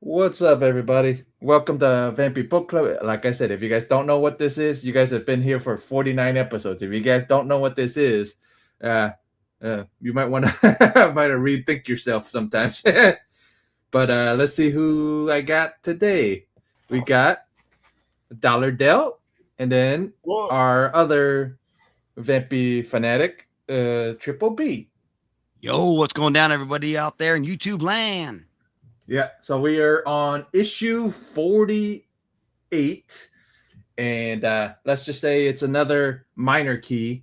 What's up, everybody? Welcome to Vampy Book Club. Like I said, if you guys don't know what this is, you guys have been here for 49 episodes. If you guys don't know what this is, you might want to might rethink yourself sometimes. But let's see who I got today. We got Dollar Dell, and then our other Vampy fanatic, Triple B. Yo, what's going down, everybody out there in YouTube land? Yeah, so we are on issue 48, and let's just say it's another minor key.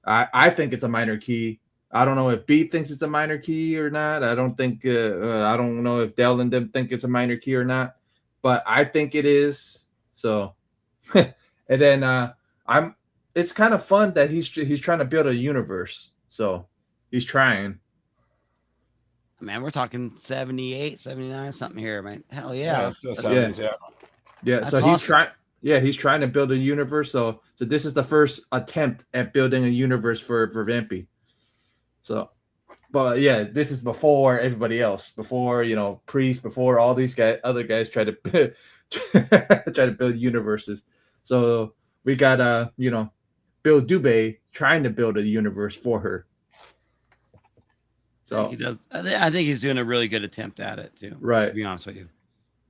I think it's a minor key. I don't know if B thinks it's a minor key or not. I don't think. I don't know if Dell and them think it's a minor key or not, but I think it is. So, and then I'm. It's kind of fun that he's trying to build a universe. So he's trying. Man, we're talking 78, 79, something here, man. Hell yeah. Yeah. That's So awesome. he's trying. Yeah, he's trying to build a universe. So this is the first attempt at building a universe for Vampy. So, but yeah, this is before everybody else. Before Priest. Before all these other guys try to try to build universes. So we got Bill Dubé trying to build a universe for her. So he does. I think he's doing a really good attempt at it too. Right. To be honest with you.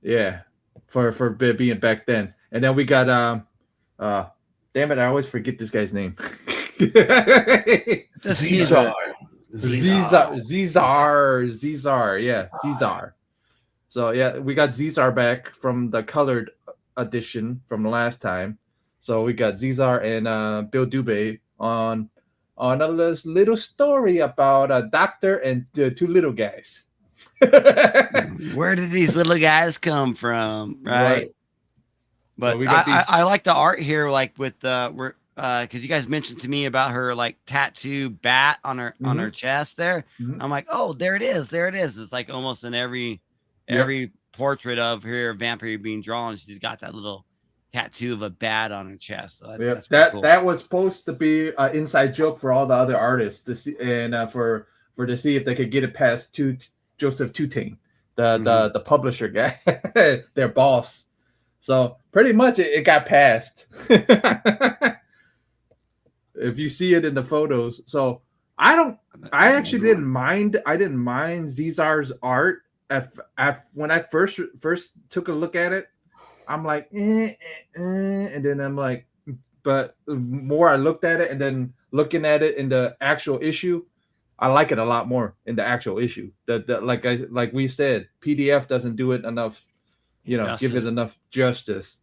Yeah, for being back then, and then we got damn it, I always forget this guy's name. Caesar. Zizar, yeah, Zizar. So yeah, we got Zizar back from the colored edition from the last time. So we got Zizar and Bill Dubé on a little story about a doctor and two little guys. Where did these little guys come from? Right. But so I like the art here, like with because you guys mentioned to me about her like tattoo bat on her chest there. Mm-hmm. I'm like, oh, there it is. It's like almost in every portrait of her vampire being drawn. She's got that little tattoo of a bat on her chest. So that was supposed to be an inside joke for all the other artists to see, and for to see if they could get it past Joseph Tutane, the publisher guy, their boss. So pretty much it got passed. If you see it in the photos. So I actually didn't mind Zizar's art when I first took a look at it. I'm like, and then I'm like, but the more I looked at it and then looking at it in the actual issue, I like it a lot more in the actual issue. Like we said, PDF doesn't do it enough, give it enough justice.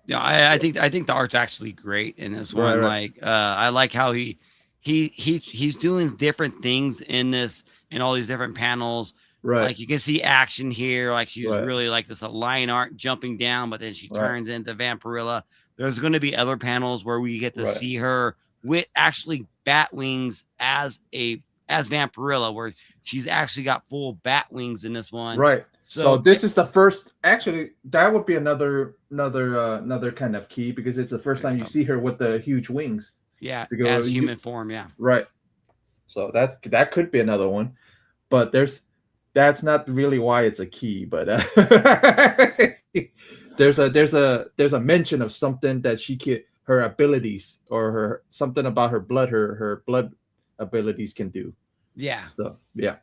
Yeah, I think the art's actually great in this one. Right. Like I like how he's doing different things in this in all these different panels. Right. Like you can see action here, like she's really like this line art jumping down, but then she turns into Vampirella. There's going to be other panels where we get to see her with actually bat wings as Vampirella, where she's actually got full bat wings in this one. Right. So this is the first. Actually, that would be another kind of key because it's the first time you see her with the huge wings. Yeah, as human form. Yeah. Right. So that could be another one, but that's not really why it's a key. But there's a mention of something that her abilities or her something about her blood abilities can do. Yeah. So yeah.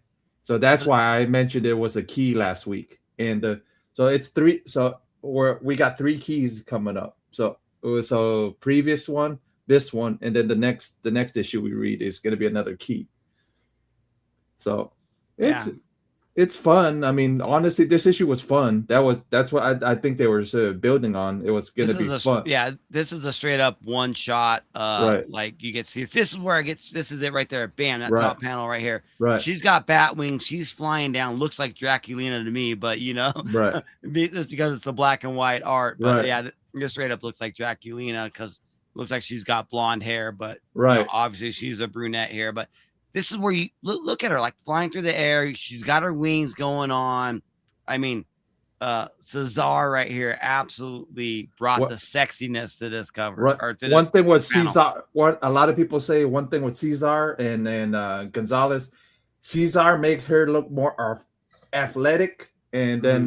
So that's why I mentioned there was a key last week, and so it's three. So we got three keys coming up. So previous one, this one, and then the next issue we read is going to be another key. So it's fun. I mean, honestly, this issue was fun. That's what I think they were building on. It was going to be fun. Yeah, this is a straight up one shot. Like you get to see this is where I get. This is it right there. Bam, that top panel right here. Right. She's got bat wings. She's flying down. Looks like Draculina to me, but right. It's because it's the black and white art. But yeah, this straight up looks like Draculina because looks like she's got blonde hair, but obviously she's a brunette here, but. This is where you look at her like flying through the air. She's got her wings going on. I mean, Cesar right here absolutely brought the sexiness to this cover. Right. Or to one thing with Cesar, what a lot of people say, one thing with Cesar and Gonzalez, Cesar makes her look more athletic, and then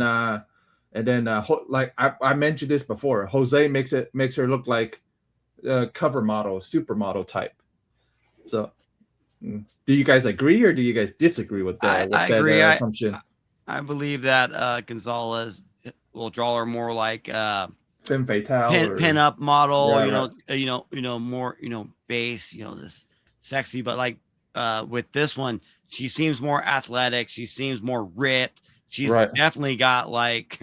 And then like I mentioned this before, Jose makes her look like a cover model, supermodel type. So do you guys agree or do you guys disagree with that agree. assumption? I believe that Gonzalez will draw her more like femme fatale pin up model, right. More, base, this sexy, but like with this one, she seems more athletic, she seems more ripped. She's definitely got like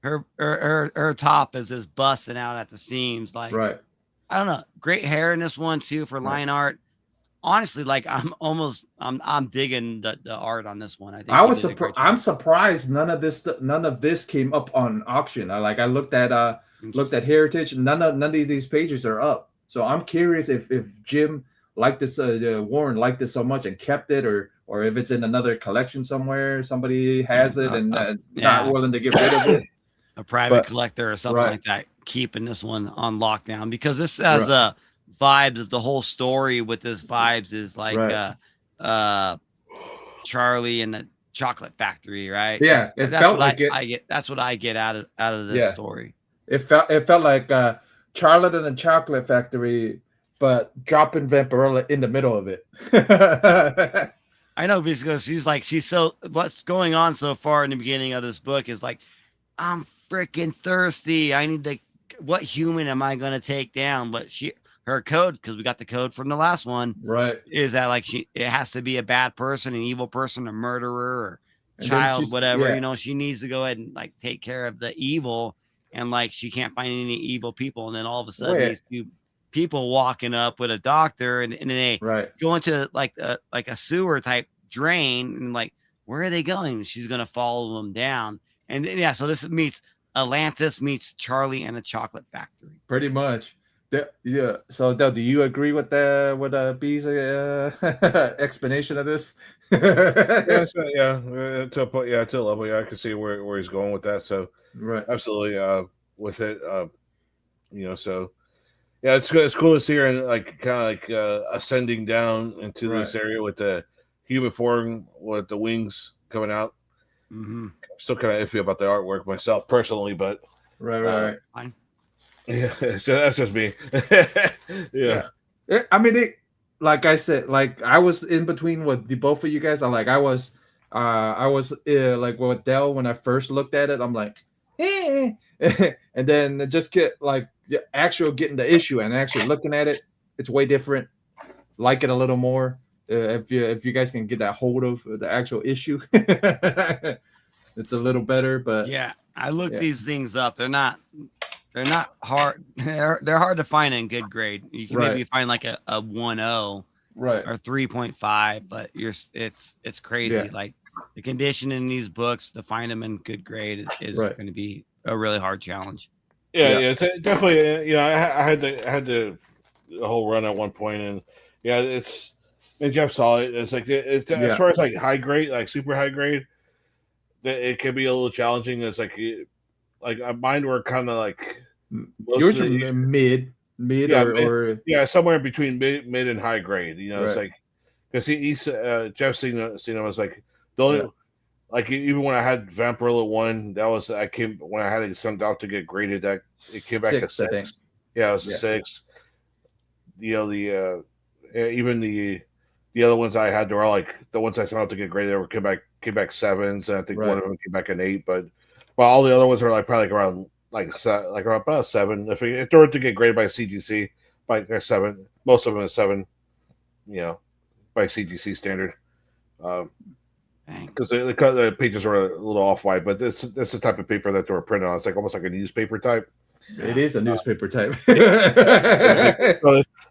her top is just busting out at the seams. Like, I don't know, great hair in this one too for line art. Honestly, like I'm digging the art on this one. I think I'm surprised none of this came up on auction. I looked at Heritage, none of these pages are up. So I'm curious if Jim liked this, Warren liked this so much and kept it, or if it's in another collection somewhere, somebody has it and not willing to get rid of it. A private collector or something like that, keeping this one on lockdown, because this has vibes of the whole story. With this vibes is like Charlie and the Chocolate Factory, right? Yeah, that's what I get out of this story. It felt like Charlotte and the Chocolate Factory, but dropping Vampirella in the middle of it. I know, because she's so, what's going on so far in the beginning of this book is like, I'm freaking thirsty. I need to, what human am I going to take down? But her code, because we got the code from the last one, is that like it has to be a bad person, an evil person, a murderer, or child, whatever. She needs to go ahead and like take care of the evil, and like she can't find any evil people, and then all of a sudden these two people walking up with a doctor, and then they go into like a sewer type drain, and like, where are they going? She's gonna follow them down, and so this meets Atlantis meets Charlie and the Chocolate Factory, pretty much. Yeah. So, do you agree with B's explanation of this? To a point, to a level, I can see where he's going with that. So, absolutely, with it, so it's good. It's cool to see her and like kind of like ascending down into this area with the human form with the wings coming out. Mm-hmm. I'm still kind of iffy about the artwork myself personally, but fine. Yeah, that's just me. Yeah. I mean, like I said, like I was in between with the both of you guys. I was like with Dell when I first looked at it. I'm like, and then just get like the actual getting the issue and actually looking at it, it's way different. Like it a little more. If you guys can get that hold of the actual issue, it's a little better. But I looked these things up. They're not hard. They're hard to find in good grade. You can maybe find like a 1.0 or 3.5, but it's crazy. Like the condition in these books, to find them in good grade is going to be a really hard challenge. Definitely. I had the whole run at one point, and and Jeff saw it. It's like as far as like high grade, like super high grade, it can be a little challenging. It's like mine were kind of like yours are mid or somewhere in between mid and high grade. It's like because he's Jeff seen him was like the only like even when I had Vampirella 1, that was when I had it sent out to get graded, that it came back a 6. Yeah, it was a 6. Even the other ones I had, they were all like the ones I sent out to get graded, they came back 7s, and I think one of them came back an 8, but all the other ones are like probably around around about a 7. If they were to get graded by CGC, by a 7, most of them is 7. By CGC standard. Because the pages are a little off white, but this the type of paper that they were printed on. It's like almost like a newspaper type. It is a newspaper type.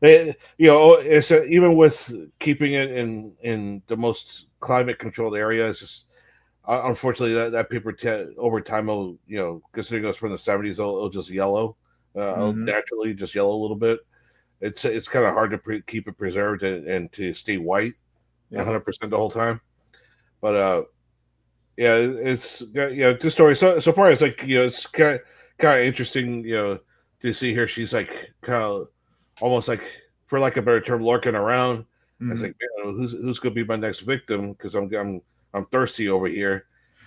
It's even with keeping it in the most climate controlled area, it's just unfortunately that paper over time will considering it was from the 70s, it'll just yellow. It'll naturally just yellow a little bit. It's kind of hard to keep it preserved and to stay white 100% the whole time. But it's this story so far it's like it's kind of interesting to see here. She's like kind of almost like, for like a better term, lurking around. It's like, who's gonna be my next victim, because I'm thirsty over here.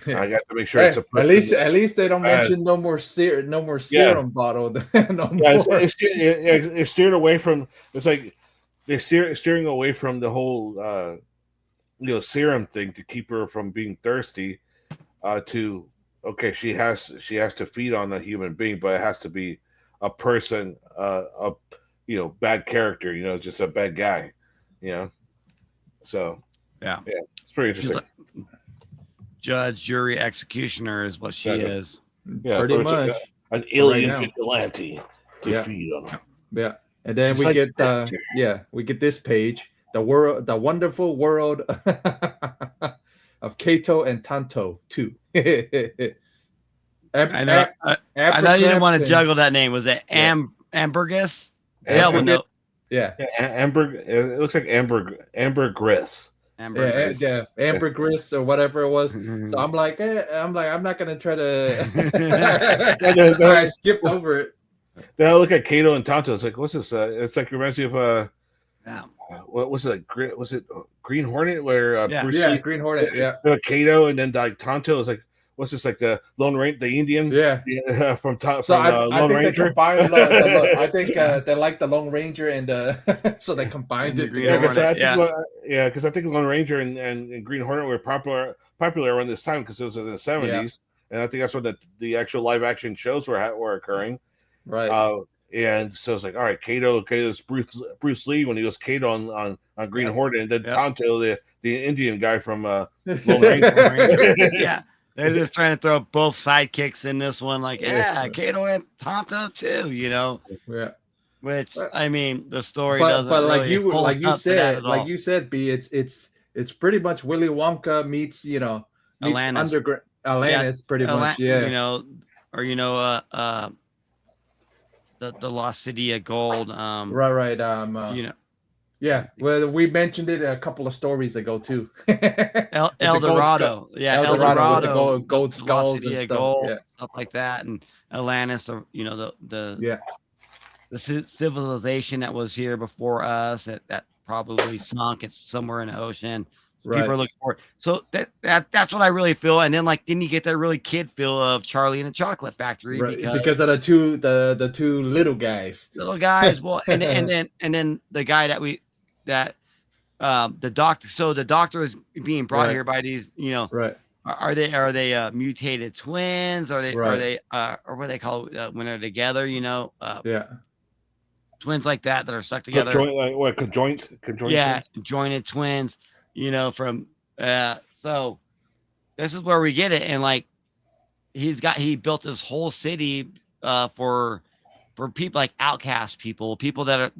I got to make sure it's a at least they don't mention no more serum bottle. No more. It's steered away from. It's like they're steering away from the whole serum thing to keep her from being thirsty. To okay, she has to feed on a human being, but it has to be a person, bad character, just a bad guy, So yeah, it's pretty interesting. Judge, jury, executioner is what she is. Yeah, pretty much like an alien vigilante to feed on. Yeah, and then we get this page, the wonderful world of Kato and Tanto 2. I know you didn't want to juggle that name. Was it Ambergris? Yeah. Amber. It looks like Ambergris. Ambergris or whatever it was. So I'm like, I'm not gonna try to. So I skipped over it. Then I look at Kato and Tonto. It's like, what's this? It's like reminds me of what was it? Was it Green Hornet? Where Bruce Lee, Green Hornet. Yeah. Kato and then like Tonto is like, what's this, like the Lone Ranger, the Indian? Yeah. From top. So from, I Lone think Ranger. they combined. I think they like the Lone Ranger and so they combined it. Because I think Lone Ranger and Green Hornet were popular around this time because it was in the 70s, and I think that's when the actual live action shows were occurring. Right. And so it's like, all right, Kato's Bruce Lee when he was Kato on Green Hornet, and then Tonto, the Indian guy from Lone Ranger. Yeah. They're just trying to throw both sidekicks in this one, like, Kato and Tonto too, Yeah. Which I mean, the story doesn't. But really like you said, B, it's pretty much Willy Wonka meets Atlantis. Atlantis, pretty much, the Lost City of Gold. Right. Yeah, well, we mentioned it a couple of stories ago too. El Dorado, El Dorado, gold skulls and stuff, stuff like that, and Atlantis, the civilization that was here before us that probably sunk. It's somewhere in the ocean. Right. People are looking for it. So that's what I really feel. And then didn't you get that really kid feel of Charlie and the Chocolate Factory? Right. Because of the two little guys. Well, and then the guy the doctor. So the doctor is being brought here by these, Right. Are they mutated twins? Are they or what do they call when they're together? Twins like that are stuck together. Conjoint? Yeah, jointed twins. From so this is where we get it, and he built this whole city for people like outcast people that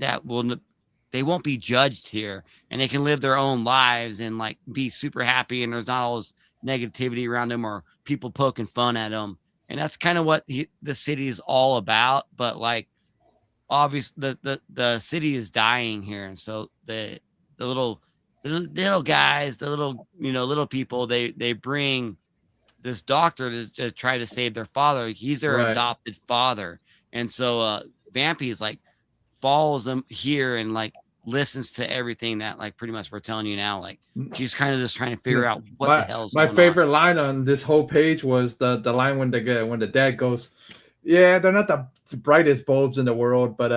they won't be judged here, and they can live their own lives and be super happy, and there's not all this negativity around them or people poking fun at them, and that's kind of what the city is all about. But obviously the city is dying here, and so the little guys, the little people, they bring this doctor to try to save their father. He's their adopted father, and so Vampy's follows them here and listens to everything that pretty much we're telling you now. She's kind of just trying to figure out what the hell's my favorite line on this whole page was the line when the dad goes, "Yeah, they're not the brightest bulbs in the world, but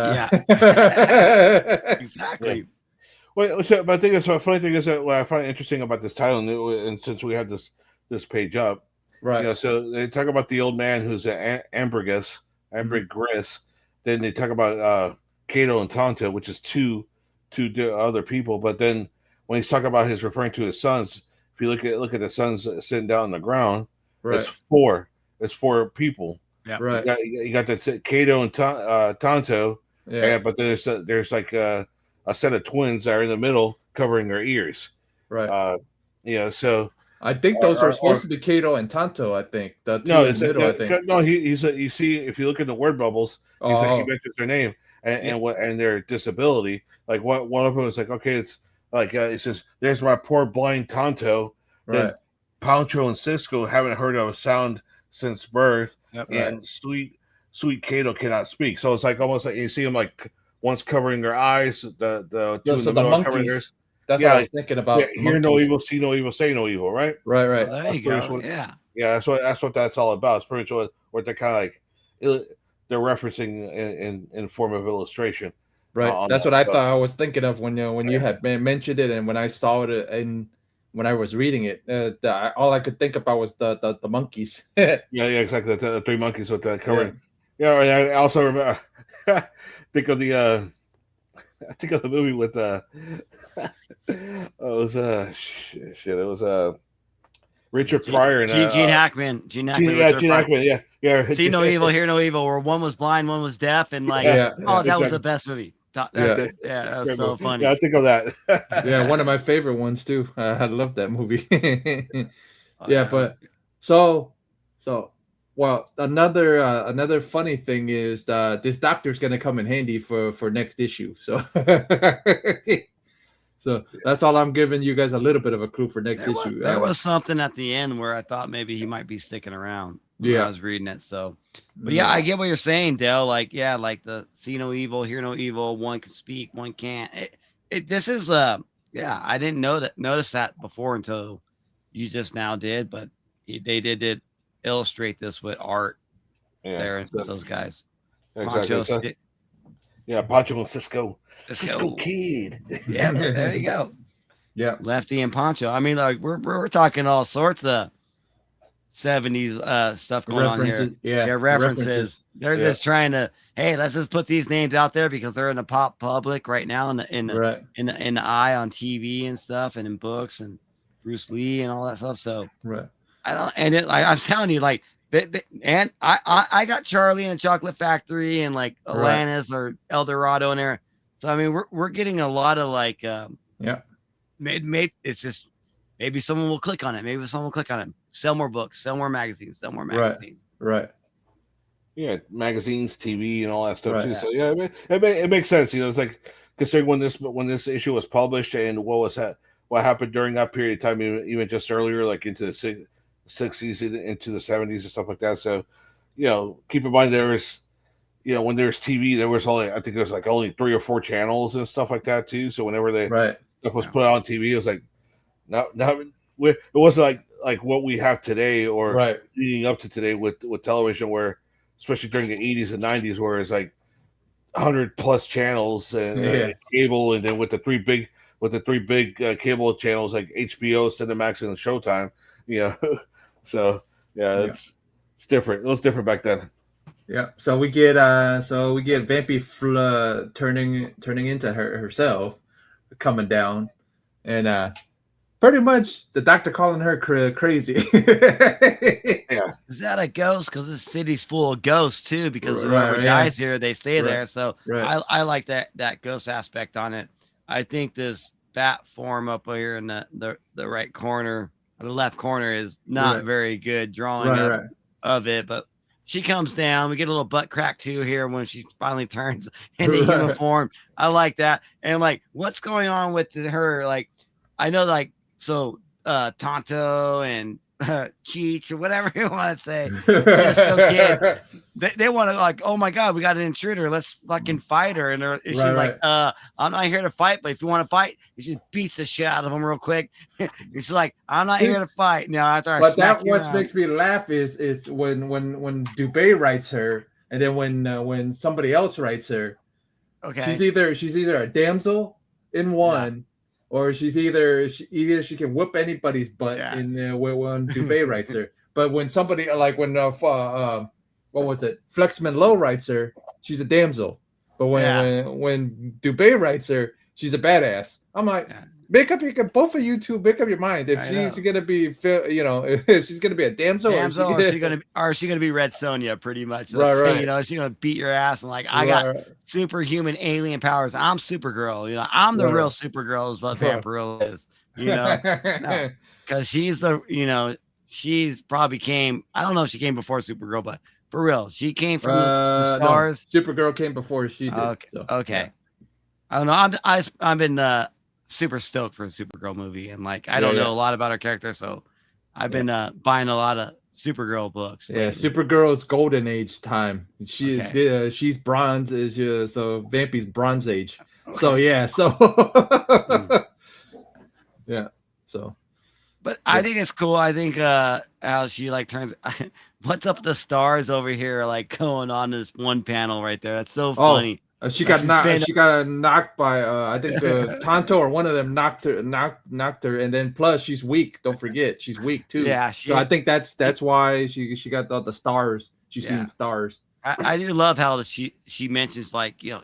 exactly." Well, but I think it's a funny thing is that what I find interesting about this title, and since we have this page up, right? So they talk about the old man who's Ambergris, then they talk about Kato and Tonto, which is two other people. But then when he's talking about referring to his sons, if you look at the sons sitting down on the ground, it's four. It's four people. Yeah, right. You got the Kato and Tonto. Yeah, but then there's a set of twins that are in the middle covering their ears. Right. So I think those are supposed to be Kato and Tonto. I think I think. No, he's you see if you look at the word bubbles, he mentions their name and their disability. One of them is okay, it's it says there's my poor blind Tonto. Right. Pancho and Cisco haven't heard of a sound since birth, and sweet Kato cannot speak. So it's almost you see them one's covering their eyes, the two in the middle covering theirs. That's what I was thinking about. Hear no evil, see no evil, say no evil, right? Right. Well, there you go. Yeah, that's what that's all about. It's pretty much what they're kind of like. They're referencing in form of illustration. Right. That's what I thought. I was thinking of when you had mentioned it, and when I saw it, and when I was reading it, all I could think about was the monkeys. yeah, exactly. The three monkeys with the covering. Yeah, I also remember. think of the movie with it was Richard Pryor and Gene Hackman. Gene Hackman. Yeah. See no evil, hear no evil. Where one was blind, one was deaf, and like, that was the best movie. That was so funny. Yeah, I think of that. Yeah, one of my favorite ones too. I love that movie. But well, another funny thing is this doctor's gonna come in handy for next issue. So so that's all I'm giving you guys a little bit of a clue for next issue. There was something at the end where I thought maybe he might be sticking around. When I was reading it. So, but I get what you're saying, Dale. Like, like the see no evil, hear no evil. One can speak, one can't. This is I didn't notice that before until you just now did. But they did illustrate this with art there and those guys. Exactly. Pancho and Cisco Kid. Yeah, there you go. Yeah, Lefty and Pancho. I mean, like we're talking all sorts of 70s stuff going on here. Yeah, references. They're just trying to, hey, let's just put these names out there because they're in the pop public right now in the eye on TV and stuff and in books and Bruce Lee and all that stuff. So I'm telling you, like, and I got Charlie and the Chocolate Factory and like Atlantis or El Dorado in there. So I mean, we're getting a lot of like maybe it's just maybe someone will click on it. Maybe someone will click on it. Sell more books, sell more magazines, sell more magazines. Right. Yeah, magazines, TV, and all that stuff too. So it makes sense. You know, it's like considering when this issue was published and what happened during that period of time, even just earlier, like into the 60s, into the 70s and stuff like that. So, keep in mind there was, when there's TV, there was only 3 or 4 channels and stuff like that too. So whenever stuff was put on TV, it was like, it wasn't like what we have today or leading up to today with television, where especially during the 80s and 90s, where it's like 100 plus channels and cable, and then with the three big cable channels like HBO, Cinemax, and Showtime. So it's different. It was different back then. Yeah. So we get Vampy turning into herself, coming down, and pretty much the doctor calling her crazy. Is that a ghost? Because this city's full of ghosts too. Because whoever dies here, they stay there. So I like that ghost aspect on it. I think this bat form up here in the right corner, or the left corner, is not very good drawing of it. But she comes down. We get a little butt crack too here when she finally turns into uniform. I like that. And like, what's going on with her? Like, I know, like, so Tonto and Cheech or whatever you want to say, Cisco Kid, they want to, like, oh my God, we got an intruder, let's fucking fight her. And she's like, I'm not here to fight, but if you want to fight, you should beat the shit out of them real quick. She's like, I'm not here to fight. No, after I smack you what makes me laugh is when Dubé writes her, and then when somebody else writes her, she's either a damsel in one. Or she's either she can whoop anybody's butt in when Dubé writes her. But when somebody like when what was it? Flexman Lowe writes her, she's a damsel. But when Dubé writes her, she's a badass. I'm like, both of you two make up your mind. If she's gonna be, if she's gonna be a damsel, or is she gonna be Red Sonja, pretty much? Let's say, she's gonna beat your ass and like, I got superhuman alien powers. I'm Supergirl. I'm the real Supergirl is what Vampirella is. Because she's she's probably came. I don't know if she came before Supergirl, but for real, she came from the stars. No, Supergirl came before she did. Okay. I don't know. I've been super stoked for a Supergirl movie, and like I don't know a lot about her character, so I've been buying a lot of Supergirl books. Yeah, Supergirl's golden age time. She's bronze, so Vampy's Bronze Age. Okay. So But I think it's cool. I think how she like turns. What's up with the stars over here like going on this one panel right there? That's so funny. She got knocked. She got knocked by I think Tonto or one of them knocked her, and then plus she's weak. Don't forget she's weak too. Yeah, so I think that's why she got the stars. She's seen stars. I do love how she mentions like, damn,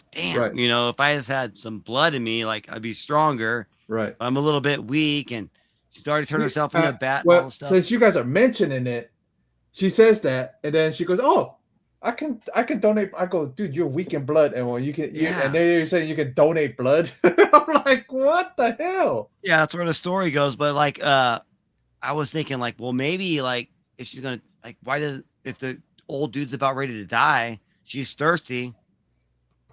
if I just had some blood in me, like I'd be stronger. Right. I'm a little bit weak, and she started turning herself into a bat. Well, and all this stuff. Since you guys are mentioning it, she says that, and then she goes, "Oh, I can donate." I go, "Dude, you're weak in blood, and you can." And then you're saying you can donate blood. I'm like, what the hell? Yeah, that's where the story goes. But like, I was thinking like, well, maybe like if she's gonna like, if the old dude's about ready to die, she's thirsty.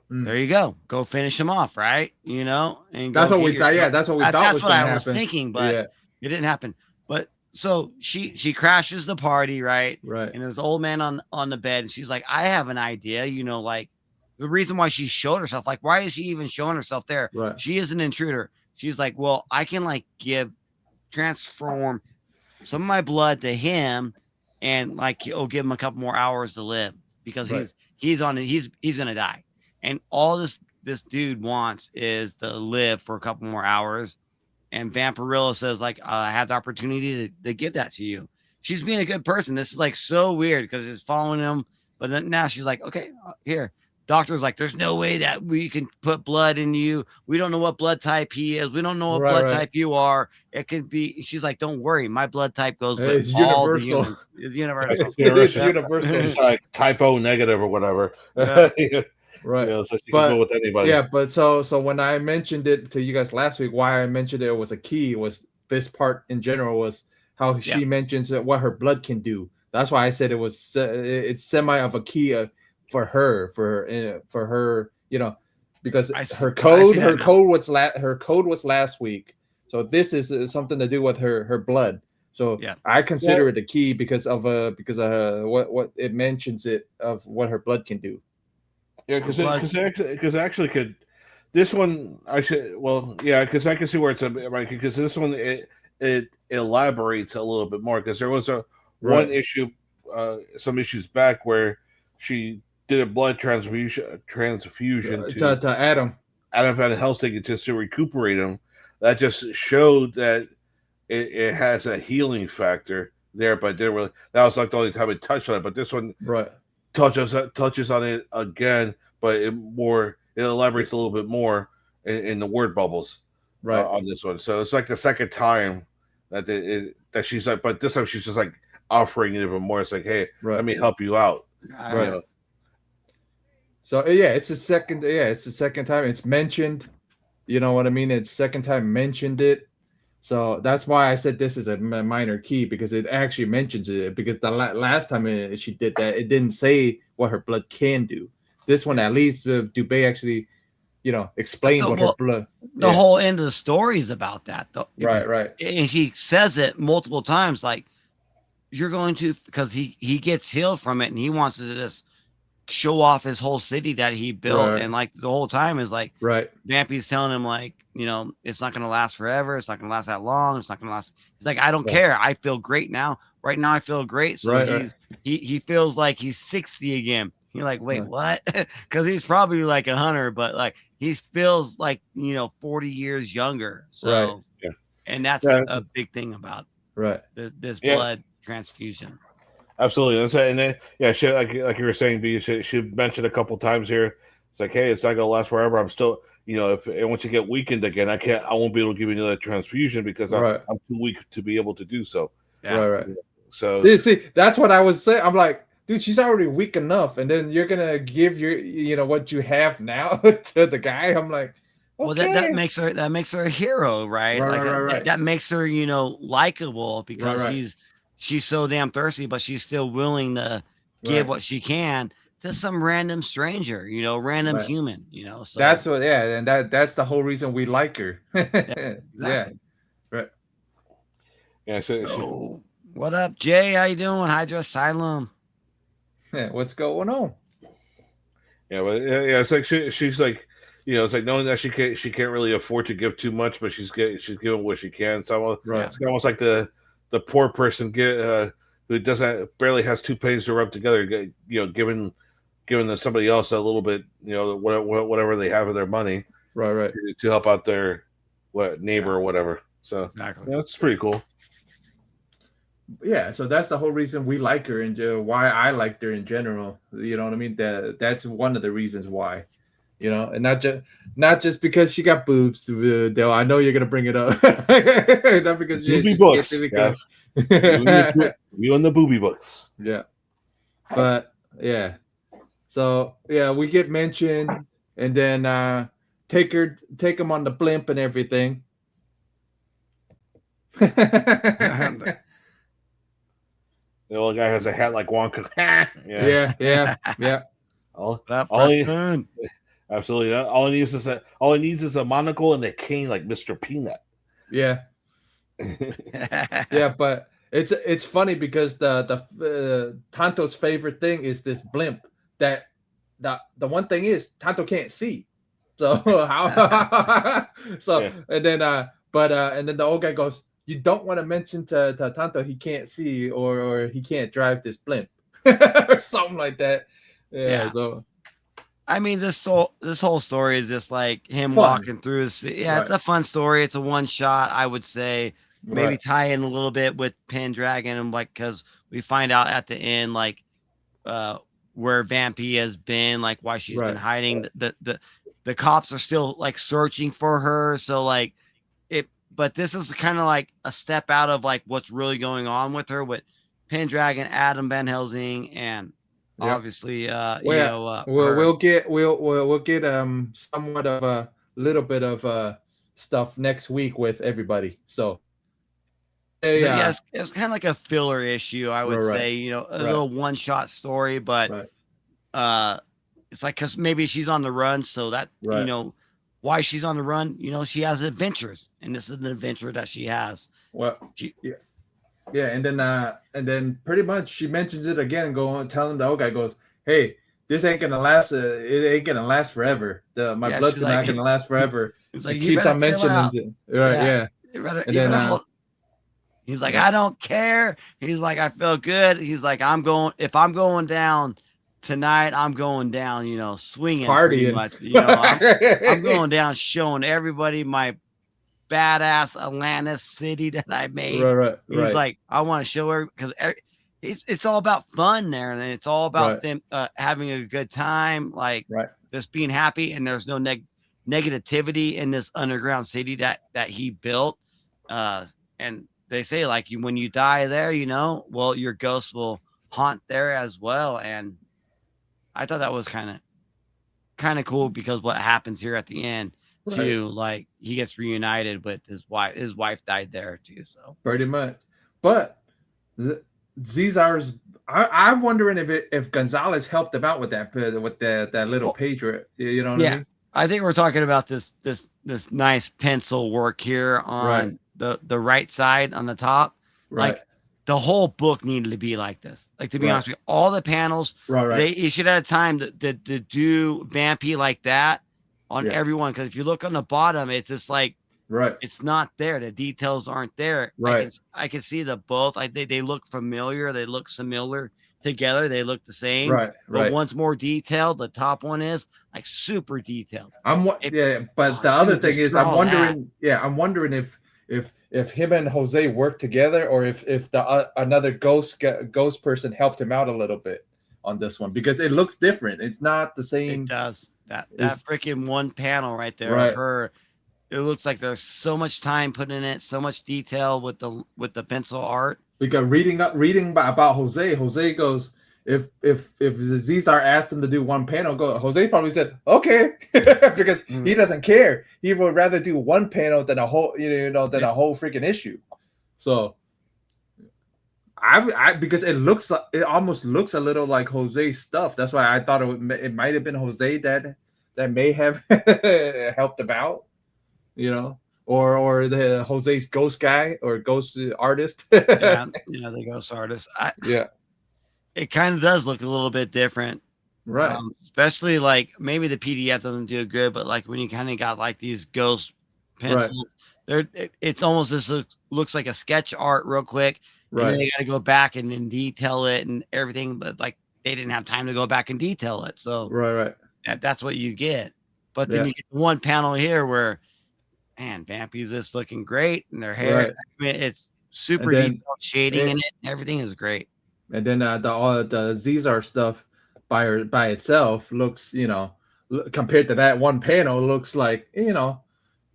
There you go finish him off, right? And that's what we thought. Yeah, that's what we thought. That's what I was thinking, but it didn't happen. But so she crashes the party, right? Right. And there's the old man on the bed, and she's like, I have an idea. Like the reason why she showed herself, like why is she even showing herself there? Right. She is an intruder. She's like, well, I can like transform some of my blood to him, and like give him a couple more hours to live because he's gonna die. And all this dude wants is to live for a couple more hours. And Vampirella says, like, I have the opportunity to give that to you. She's being a good person. This is like so weird because it's following him. But then now she's like, okay, here. Doctor's like, there's no way that we can put blood in you. We don't know what blood type he is. We don't know what blood type you are. It could be. She's like, don't worry. My blood type goes with all the humans. It's universal. It's universal. It's like type O negative or whatever. Yeah. Right. So she can go with anybody. Yeah, but so when I mentioned it to you guys last week, why I mentioned it was a key was this part in general was how she mentions what her blood can do. That's why I said it's semi of a key for her, because her code was last week. So this is something to do with her blood. So I consider it a key because of what it mentions it of what her blood can do. Yeah, because actually could this one because I can see where it's right because this one it elaborates a little bit more because there was one issue some issues back where she did a blood transfusion to Adam Van Helsing just to recuperate him. That just showed that it has a healing factor there, but didn't really. That was like the only time it touched on it. But this one touches on it again, but it elaborates a little bit more in the word bubbles on this one. So it's like the second time that she's like, but this time she's just like offering it even more. It's like, hey, let me help you out. Right. So it's the second. It's the second time it's mentioned. You know what I mean? It's second time mentioned it. So that's why I said this is a minor key because it actually mentions it. Because the last time she did that, it didn't say what her blood can do. This one, at least, Dubé actually, explained what her blood. The whole end of the story is about that, though. Right. And he says it multiple times, like you're going to, because he gets healed from it, and he wants to just show off his whole city that he built, and like the whole time is like Vampy's telling him like it's not going to last forever, it's not going to last that long, it's not going to last. He's like, I don't care, I feel great now. Right now I feel great. So he feels like he's 60 again. You're like, wait, what? Because he's probably like 100, but like he feels like 40 years younger. So and that's a big thing about this blood transfusion. Absolutely, that's it. And then she, like you were saying, B, she mentioned a couple times here. It's like, hey, it's not gonna last forever. I'm still, if once you get weakened again, I won't be able to give you another transfusion because I'm too weak to be able to do so. Right. So see, that's what I was saying. I'm like, dude, she's already weak enough, and then you're gonna give your, what you have now to the guy. I'm like, okay. Well, that makes her a hero, right? That makes her, likable because she's so damn thirsty, but she's still willing to give what she can to some random stranger, random human, So that's what, and that's the whole reason we like her. Right. Yeah. So what up, Jay? How you doing? Hydra Asylum. Yeah, what's going on? Yeah, but it's like she's like, it's like knowing that she can't really afford to give too much, but she's giving what she can. So it's almost like the the poor person who doesn't barely has 2 pennies to rub together, giving somebody else a little bit, whatever they have of their money, right, to help out their neighbor or whatever. So exactly, that's pretty cool. Yeah, so that's the whole reason we like her and why I liked her in general. You know what I mean? That's one of the reasons why. And not just because she got boobs. Though I know you're gonna bring it up. Not because booby books. Yeah. You and the booby books. Yeah, but yeah. So yeah, we get mentioned, and then take him on the blimp and everything. The old guy has a hat like Wonka. yeah. Absolutely. All he needs is a monocle and a cane like Mr. Peanut. Yeah. Yeah, but it's funny because the Tanto's favorite thing is this blimp. That the one thing is Tanto can't see. So how and then the old guy goes, you don't want to mention to Tanto he can't see or he can't drive this blimp or something like that. Yeah. So I mean, this whole story is just like him fun. Walking through. Yeah, It's a fun story. It's a one shot, I would say. Maybe tie in a little bit with Pendragon, and because we find out at the end where Vampy has been, why she's been hiding. The cops are still searching for her. So but this is kind of a step out of what's really going on with her with Pendragon, Adam Van Helsing, and obviously we'll get somewhat of a little bit of stuff next week with everybody. So it's kind of like a filler issue, I would say, a little one-shot story, but it's because maybe she's on the run, so that why she's on the run, she has adventures, and this is an adventure that she has. And then pretty much she mentions it again, telling the old guy, goes, hey, this ain't gonna last. It ain't gonna last forever. My blood's not gonna last forever. It keeps on mentioning it. He's like, I don't care. He's like, I feel good. He's like, if I'm going down tonight, I'm going down, swinging, partying. Pretty much. I'm going down, showing everybody my badass Atlantis city that I made. He's like, I want to show her, because it's all about fun there, and it's all about them having a good time, just being happy, and there's no negativity in this underground city that he built. And they say when you die there, your ghost will haunt there as well. And I thought that was kind of cool, because what happens here at the end too, he gets reunited with his wife. His wife died there too, so pretty much. But Zizar's, I'm wondering if Gonzalez helped him out with that little pager. You know what I mean? I think we're talking about this nice pencil work here on the right side on the top. The whole book needed to be like this. To be honest with you, all the panels, you should have time to do Vampy like that on everyone. Because if you look on the bottom, it's just it's not there. The details aren't there. I can see the both. They look familiar. They look similar together. They look the same. But one's more detailed. The top one is super detailed. But the other thing is, I'm wondering if him and Jose worked together, or if another ghost person helped him out a little bit on this one, because it looks different. It's not the same. It does. That freaking one panel right there of her. It looks like there's so much time put in it, so much detail with the pencil art. Because reading about Jose goes, if Zizar asked him to do one panel, Jose probably said okay, because he doesn't care. He would rather do one panel than a whole, a whole freaking issue. So I because it almost looks a little like Jose's stuff. That's why I thought it might have been Jose that may have helped about, or the Jose's ghost guy or ghost artist. The ghost artist. It kind of does look a little bit different, especially maybe the PDF doesn't do it good, but when you kind of got these ghost pencils, it's almost this looks like a sketch art real quick, and then they got to go back and then detail it and everything, but like they didn't have time to go back and detail it, so that's what you get. But then you get one panel here where, man, Vampy's just looking great, and their hair, I mean, it's super detailed shading in it, and everything is great. And then the Zizar stuff by itself looks, you know, compared to that one panel, looks like, you know,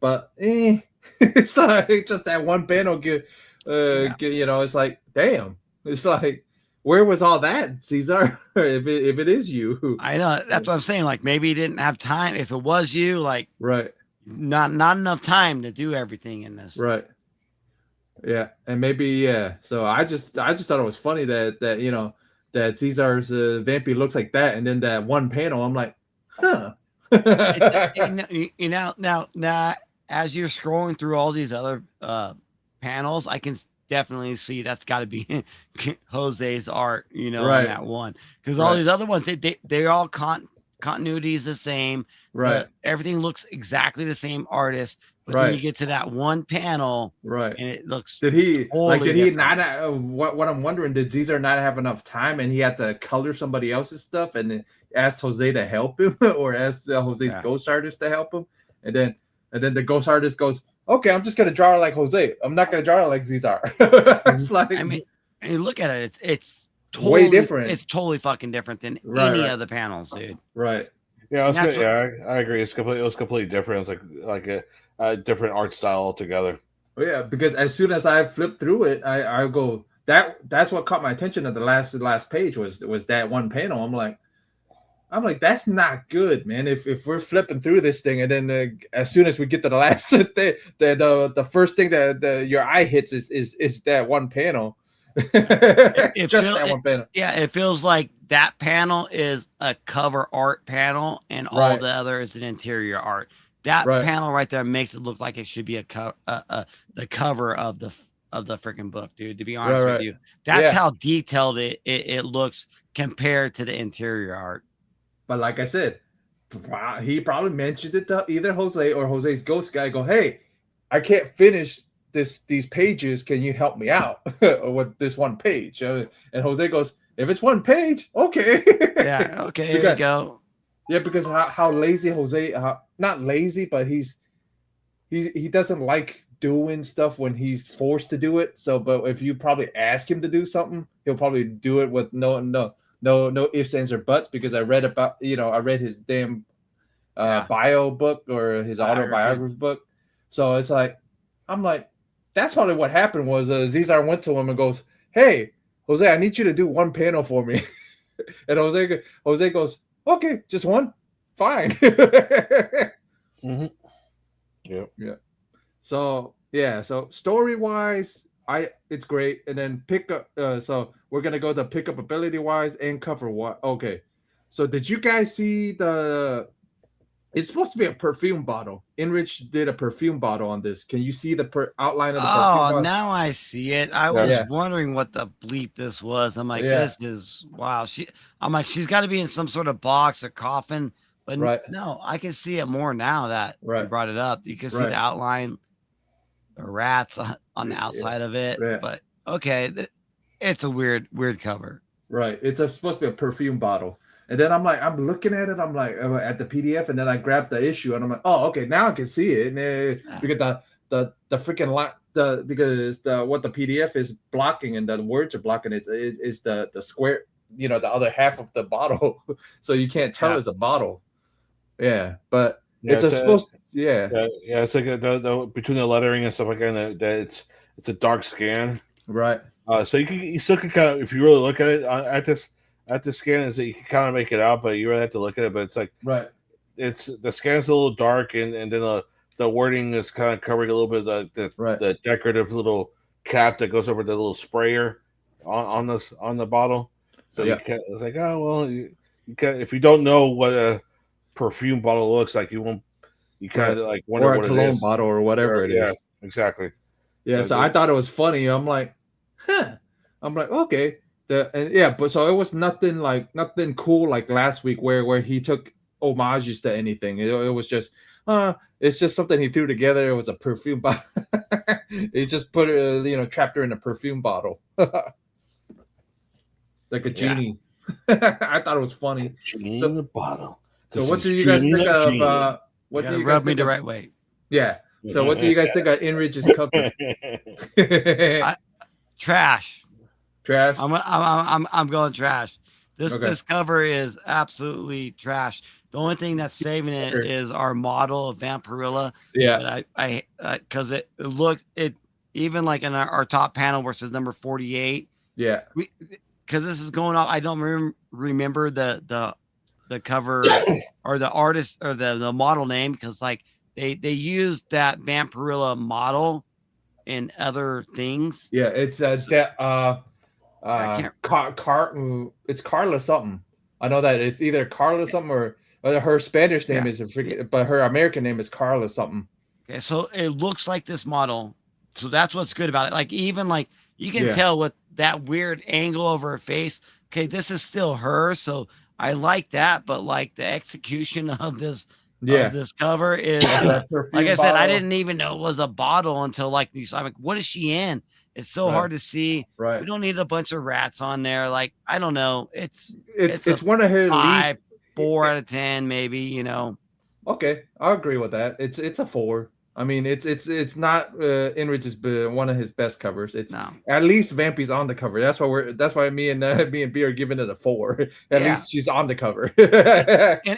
but it's like just that one panel you know, it's like, damn, it's like, where was all that, Cesar? if it is you. I know, that's what I'm saying. Like, maybe he didn't have time. If it was you, like, not enough time to do everything in this. Yeah, and maybe so I just thought it was funny that you know that Cesar's Vampy looks like that, and then that one panel, I'm like, huh. You know, now as you're scrolling through all these other panels, I can definitely see that's got to be Jose's art, you know, on that one, because all these other ones, they're all continuity is the same, everything looks exactly the same artist, but then you get to that one panel, and it looks did he different. not what I'm wondering, did Cesar not have enough time and he had to color somebody else's stuff and ask Jose to help him, or ask Jose's ghost artist to help him, and then the ghost artist goes, okay, I'm just gonna draw it like Jose, I'm not gonna draw it like Cesar. It's like, I mean, and you look at it, it's totally, way different. It's totally fucking different than any of the panels, dude. Yeah, I agree. It was completely different. It was like a different art style altogether. Yeah, because as soon as I flipped through it, I go, that's what caught my attention at the last page was that one panel. I'm like, that's not good, man. If we're flipping through this thing, and then as soon as we get to the last the first thing that your eye hits is that one panel. That one panel. Yeah, it feels like that panel is a cover art panel, and all the other is an interior art. That panel right there makes it look like it should be the cover of the freaking book, dude. To be honest with you, that's how detailed it looks compared to the interior art. But like I said, he probably mentioned it to either Jose or Jose's ghost guy. Go, hey, I can't finish these pages. Can you help me out with this one page? And Jose goes, if it's one page, okay. Yeah, okay, here we go. Yeah, because how lazy Jose, not lazy, but he doesn't like doing stuff when he's forced to do it. So, but if you probably ask him to do something, he'll probably do it with no ifs, ands, or buts, because I read his damn bio book, or his autobiography book. So it's like, I'm like, that's probably what happened was Cesar went to him and goes, hey, Jose, I need you to do one panel for me. And Jose goes, okay, just one? Fine. Mm-hmm. Yeah. So story-wise, it's great. And then pickup, so we're gonna go to pickup ability-wise and cover what. Okay. So did you guys see it's supposed to be a perfume bottle. Enrich did a perfume bottle on this. Can you see the outline of the perfume bottle? Now I see it. I was wondering what the bleep this was. I'm like, this is, wow. I'm like, she's got to be in some sort of box or coffin. But no, I can see it more now that you brought it up. You can see the outline, the rats on the outside of it. Yeah. But okay, it's a weird cover. Right. It's supposed to be a perfume bottle. And then I'm looking at it. I'm like, at the PDF, and then I grabbed the issue, and I'm like, oh, okay, now I can see it. And because the freaking because what the PDF is blocking and the words are blocking is the square, you know, the other half of the bottle, so you can't tell it's a bottle. Yeah, but it's supposed. It's like the between the lettering and stuff like that. That it's a dark scan, right? So you still can kind of, if you really look at it at the scan, is that you can kind of make it out, but you really have to look at it. But it's like, it's the scan's a little dark, and then the wording is kind of covering a little bit of the decorative little cap that goes over the little sprayer on the bottle. So you can, it's like, oh well, you can, if you don't know what a perfume bottle looks like, you kind of like wonder, or a what cologne bottle or whatever it is. Yeah, exactly. Yeah, so I thought it was funny. I'm like, okay. But so it was nothing cool like last week where he took homages to anything. It was just It's just something he threw together. It was a perfume bottle. He just put trapped her in a perfume bottle. Like a genie. I thought it was funny. Genie in the bottle. So what do you guys think of what do you guys think the right way? Yeah. So what do you guys think of Enrich's cover? Trash. Trash. I'm going trash. This cover is absolutely trash. The only thing that's saving it is our model of Vampirella. Yeah. I because it even like in our top panel where it says number 48. Yeah. Because this is going off. I don't remember the cover or the artist or the model name, because like they used that Vampirella model in other things. Yeah, it's it's Carla something. I know that it's either Carla something or her Spanish name is but her American name is Carla something. Okay, so it looks like this model. So that's what's good about it. Like even like you can tell with that weird angle over her face. Okay, this is still her, so I like that. But like the execution of this cover is like I said, I didn't even know it was a bottle until like these. I'm like, what is she in? It's so hard to see. Right. We don't need a bunch of rats on there. Like, I don't know. It's one of her 5, 4 out of 10, maybe, Okay, I agree with that. It's a 4. I mean, it's not Enrich's one of his best covers. It's at least Vampy's on the cover. That's why me and B are giving it a 4. At least she's on the cover.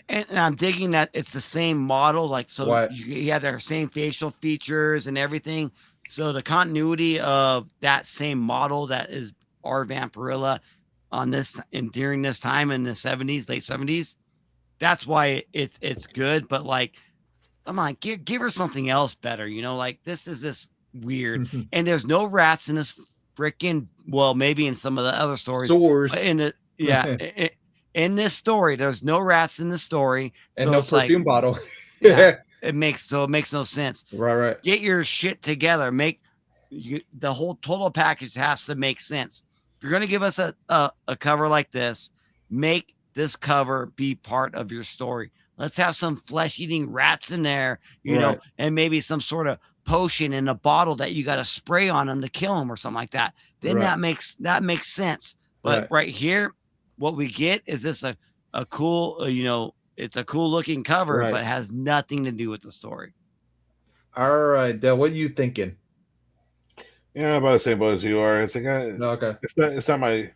and I'm digging that it's the same model. Like, so you have their same facial features and everything. So the continuity of that same model that is our Vampirella on this and during this time in the 70s, late 70s, that's why it's good. But like, come on, give her something else better. Like this is this weird, and there's no rats in this freaking. Well, maybe in some of the other stories. In this story, there's no rats in the story, and no perfume bottle. It makes no sense. Right. Get your shit together. The whole total package has to make sense. If you're gonna give us a cover like this, make this cover be part of your story. Let's have some flesh-eating rats in there, you know, and maybe some sort of potion in a bottle that you got to spray on them to kill them or something like that. Then that makes sense. But right here, what we get is this a cool, it's a cool looking cover, but it has nothing to do with the story. All right, Del, what are you thinking? Yeah, about the same boat as you are. It's like it's not my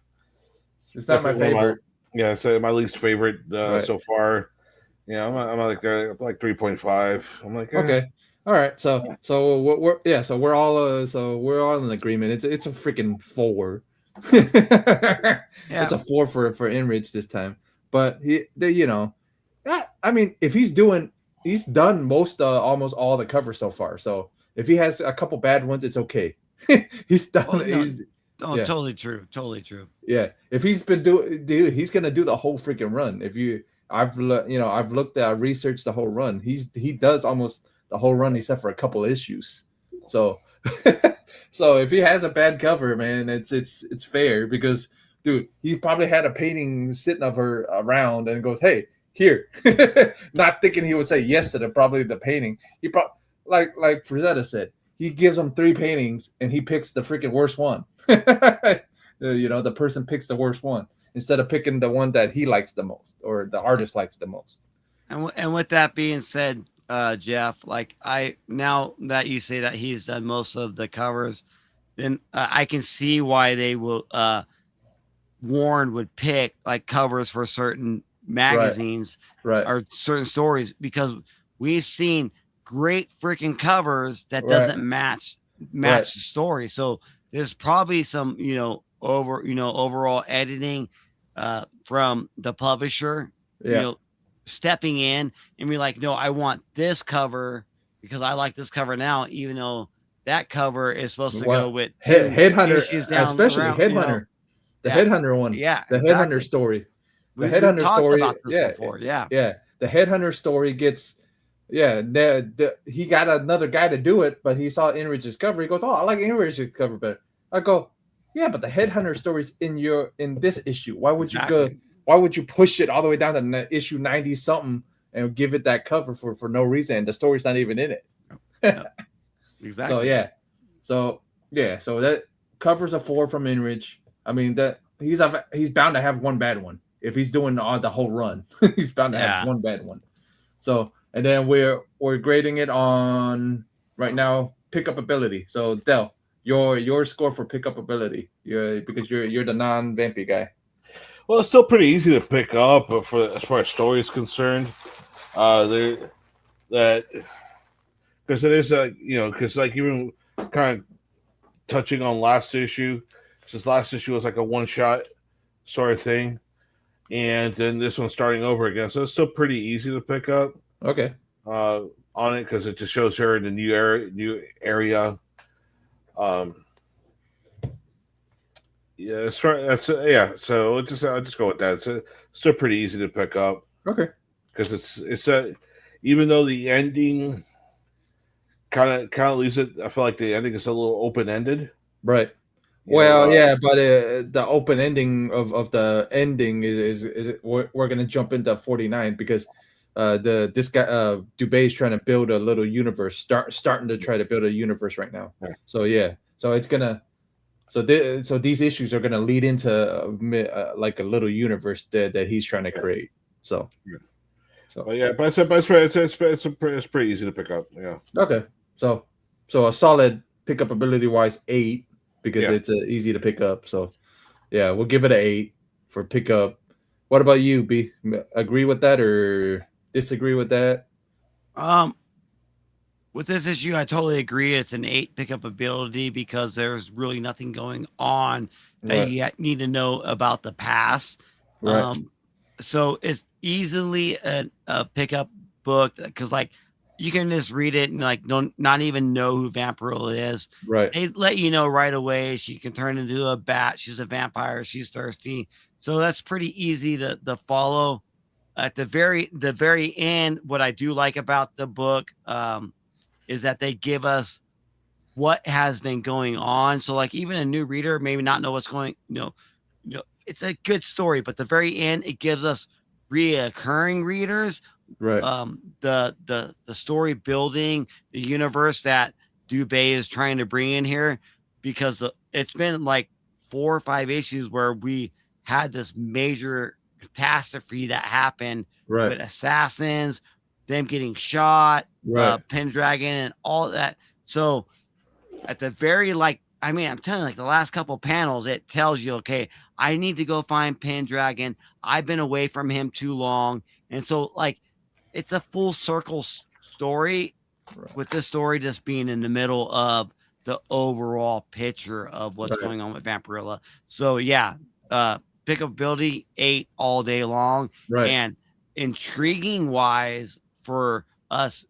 favorite. It's my least favorite so far. Yeah, I'm like 3.5. I'm like okay, all right. So we're all in agreement. It's a freaking 4. It's a 4 for Enrich this time. But I mean, if he's done most almost all the covers so far. So if he has a couple bad ones, it's okay. He's done. Totally true. Yeah, if he's been he's gonna do the whole freaking run. I've researched the whole run. He does almost the whole run except for a couple issues. So so if he has a bad cover, man, it's fair because dude, he probably had a painting sitting of her around and goes, "Hey, here," not thinking he would say yes to the painting. He probably like Frazetta said, he gives him 3 paintings and he picks the freaking worst one. The person picks the worst one instead of picking the one that he likes the most or the artist likes the most. And with that being said, Jeff, like now that you say that he's done most of the covers, then I can see why they will Warren would pick like covers for certain magazines or certain stories, because we've seen great freaking covers that doesn't match the story. So there's probably some overall editing from the publisher, stepping in and be like, no, I want this cover because I like this cover now, even though that cover is supposed to go with Headhunter, especially Headhunter, the Headhunter one, the Headhunter story. The Headhunter story, about this before. The Headhunter story gets, he got another guy to do it, but he saw Enrich's cover. He goes, "Oh, I like Enrich's cover better." I go, "Yeah, but the Headhunter story's in this issue. Why would you go? Why would you push it all the way down to issue 90 something and give it that cover for no reason. And the story's not even in it. Exactly. So that covers a 4 from Inridge. I mean that he's bound to have one bad one if he's doing the whole run. He's bound to have one bad one. So and then we're grading it on right now pickup ability. So Del, your score for pickup ability, because you're the non-vampy guy. Well, it's still pretty easy to pick up, but as far as story is concerned, because it is because like even kind of touching on last issue, since last issue was like a one-shot sort of thing, and then this one's starting over again, so it's still pretty easy to pick up. Okay. On it because it just shows her in the new area. Yeah, so I'll just go with that. It's still pretty easy to pick up. Okay. Because it's even though the ending kind of leaves it, I feel like the ending is a little open ended. Right. Well, yeah, but the open ending of the ending is we're gonna jump into 49 because this guy Dubé is trying to build a little universe, starting to try to build a universe right now. Yeah. So it's gonna. So these issues are going to lead into like a little universe that he's trying to create. But it's pretty easy to pick up. Yeah. Okay. So a solid pickup ability wise 8 because it's easy to pick up. So yeah, we'll give it an 8 for pickup. What about you, B? Agree with that or disagree with that? With this issue, I totally agree. It's an 8 pickup ability because there's really nothing going on that you need to know about the past. Right. So it's easily a pickup book because like you can just read it and like not even know who Vampirella is. Right. They let you know right away she can turn into a bat. She's a vampire. She's thirsty. So that's pretty easy to follow. At the very end, what I do like about the book, is that they give us what has been going on. So like even a new reader maybe not know what's going, it's a good story, but the very end, it gives us reoccurring readers, right? The story building, the universe that Dubé is trying to bring in here, because it's been like 4 or 5 issues where we had this major catastrophe that happened with assassins, them getting shot, Pendragon and all that. So at the very I'm telling you, like the last couple panels, it tells you, okay, I need to go find Pendragon. I've been away from him too long. And so like, it's a full circle story with this story just being in the middle of the overall picture of what's going on with Vampirella. So yeah, pickup ability 8 all day long. And intriguing wise for us